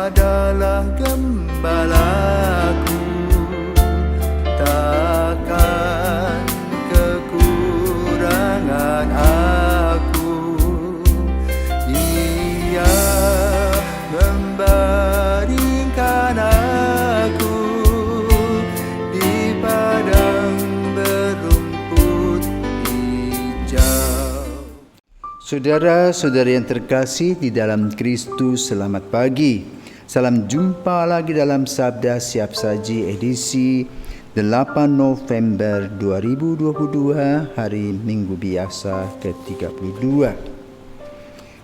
adalah gembalaku, takkan kekurangan aku. Ia membaringkan aku di padang berumput hijau. Saudara-saudari yang terkasih di dalam Kristus, selamat pagi. Salam jumpa lagi dalam Sabda Siap Saji edisi 8 November 2022, hari Minggu biasa ke-32.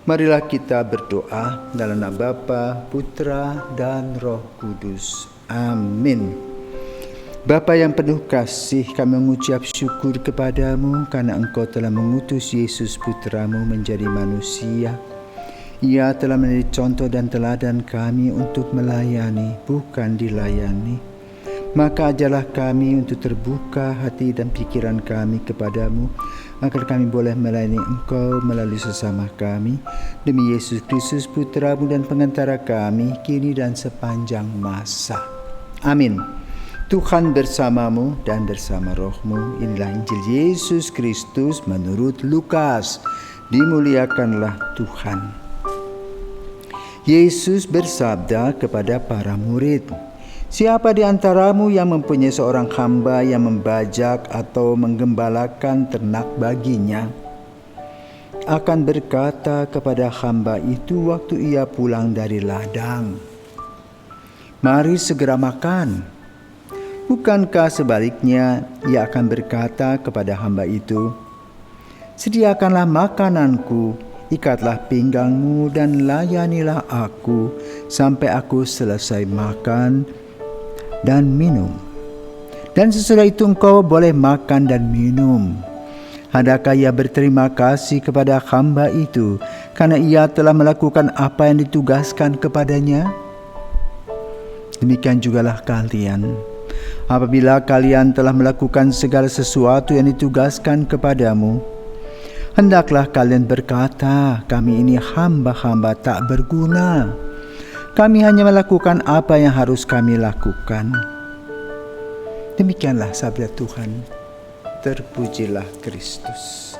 Marilah kita berdoa dalam nama Bapa, Putra, dan Roh Kudus. Amin. Bapa yang penuh kasih, kami mengucap syukur kepadamu karena Engkau telah mengutus Yesus Putramu menjadi manusia. Ia telah menjadi contoh dan teladan kami untuk melayani, bukan dilayani. Maka ajarlah kami untuk terbuka hati dan pikiran kami kepadamu, agar kami boleh melayani Engkau melalui sesama kami. Demi Yesus Kristus Putramu dan pengantara kami, kini dan sepanjang masa. Amin. Tuhan bersamamu dan bersama rohmu. Inilah Injil Yesus Kristus menurut Lukas. Dimuliakanlah Tuhan. Yesus bersabda kepada para murid, "Siapa di antaramu yang mempunyai seorang hamba yang membajak atau menggembalakan ternak baginya, akan berkata kepada hamba itu waktu ia pulang dari ladang, 'Mari segera makan.' Bukankah sebaliknya ia akan berkata kepada hamba itu, 'Sediakanlah makananku, ikatlah pinggangmu dan layanilah aku sampai aku selesai makan dan minum. Dan sesudah itu engkau boleh makan dan minum.' Adakah ia berterima kasih kepada hamba itu karena ia telah melakukan apa yang ditugaskan kepadanya? Demikian jugalah kalian. Apabila kalian telah melakukan segala sesuatu yang ditugaskan kepadamu, hendaklah kalian berkata, 'Kami ini hamba-hamba tak berguna. Kami hanya melakukan apa yang harus kami lakukan.'" Demikianlah sabda Tuhan. Terpujilah Kristus.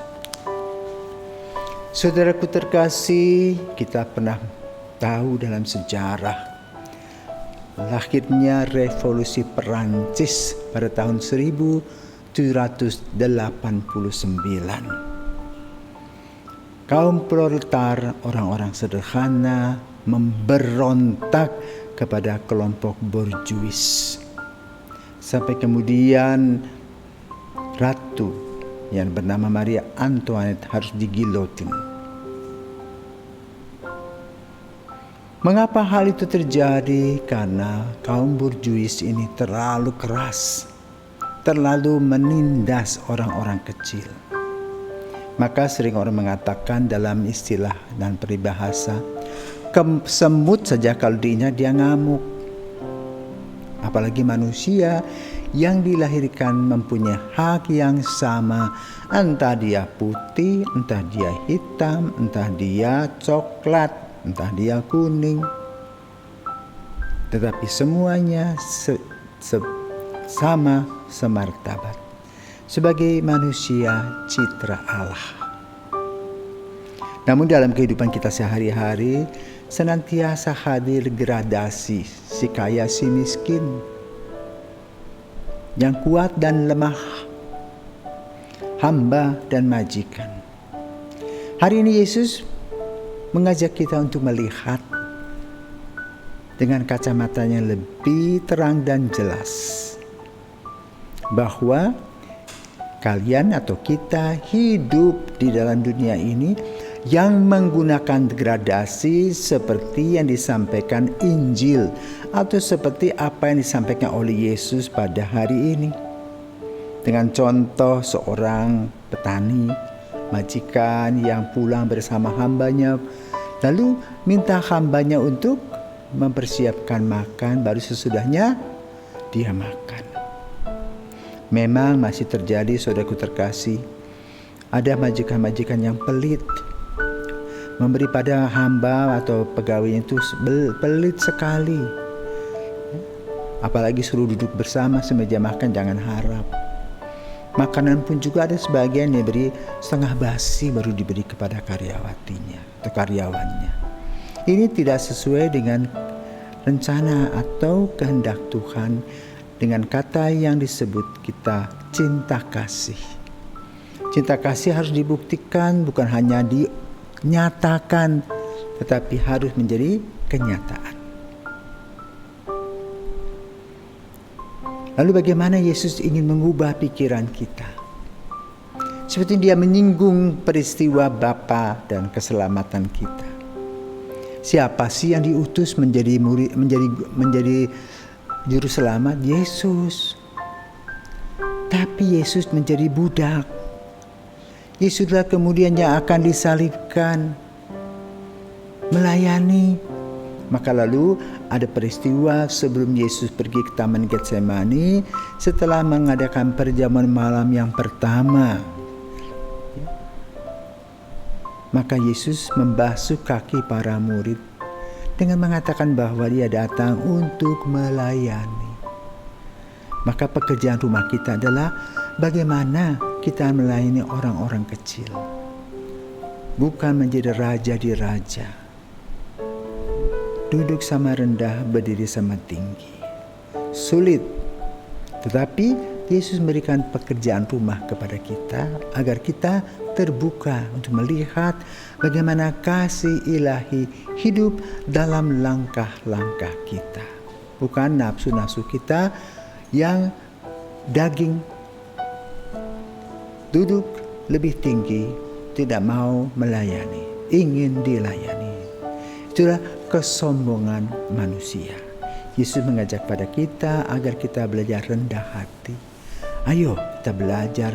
Saudaraku terkasih, kita pernah tahu dalam sejarah lahirnya revolusi Perancis pada tahun 1789. Kaum proletar, orang-orang sederhana, memberontak kepada kelompok borjuis. Sampai kemudian ratu yang bernama Maria Antoinette harus digilotin. Mengapa hal itu terjadi? Karena kaum borjuis ini terlalu keras, terlalu menindas orang-orang kecil. Maka sering orang mengatakan dalam istilah dan peribahasa, semut saja kalau diinjak dia ngamuk. Apalagi manusia yang dilahirkan mempunyai hak yang sama, entah dia putih, entah dia hitam, entah dia coklat, entah dia kuning, tetapi semuanya sama semartabat sebagai manusia citra Allah. Namun dalam kehidupan kita sehari-hari senantiasa hadir gradasi si kaya si miskin, yang kuat dan lemah, hamba dan majikan. Hari ini Yesus mengajak kita untuk melihat dengan kacamata yang lebih terang dan jelas bahwa kalian atau kita hidup di dalam dunia ini yang menggunakan gradasi seperti yang disampaikan Injil atau seperti apa yang disampaikan oleh Yesus pada hari ini. Dengan contoh seorang petani, majikan yang pulang bersama hambanya, lalu minta hambanya untuk mempersiapkan makan, baru sesudahnya dia makan. Memang masih terjadi, saudaraku terkasih, ada majikan-majikan yang pelit. memberi pada hamba atau pegawai itu pelit sekali. Apalagi suruh duduk bersama semeja makan, jangan harap. Makanan pun juga ada sebagian yang diberi setengah basi baru diberi kepada karyawatinya atau karyawannya. Ini tidak sesuai dengan rencana atau kehendak Tuhan dengan kata yang disebut kita cinta kasih. Cinta kasih harus dibuktikan, bukan hanya dinyatakan, tetapi harus menjadi kenyataan. Lalu bagaimana Yesus ingin mengubah pikiran kita? Seperti dia menyinggung peristiwa Bapa dan keselamatan kita. Siapa sih yang diutus menjadi murid, menjadi juru selamat? Yesus. Tapi Yesus menjadi budak. Yesuslah kemudian yang akan disalibkan, melayani. Maka lalu ada peristiwa sebelum Yesus pergi ke Taman Getsemani setelah mengadakan perjamuan malam yang pertama. Maka Yesus membasuh kaki para murid dengan mengatakan bahwa dia datang untuk melayani. Maka pekerjaan rumah kita adalah bagaimana kita melayani orang-orang kecil. Bukan menjadi raja di raja. Duduk sama rendah, berdiri sama tinggi. Sulit. Tetapi Yesus memberikan pekerjaan rumah kepada kita agar kita terbuka untuk melihat bagaimana kasih ilahi hidup dalam langkah-langkah kita. Bukan nafsu-nafsu kita yang daging duduk lebih tinggi, tidak mau melayani, ingin dilayani. Itulah kesombongan manusia. Yesus mengajak pada kita agar kita belajar rendah hati. Ayo kita belajar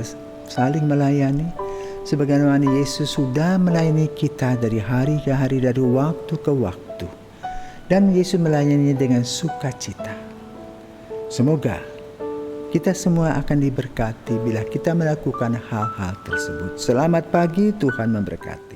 saling melayani. Sebagaimana Yesus sudah melayani kita dari hari ke hari, dari waktu ke waktu. Dan Yesus melayani dengan sukacita. Semoga kita semua akan diberkati bila kita melakukan hal-hal tersebut. Selamat pagi, Tuhan memberkati.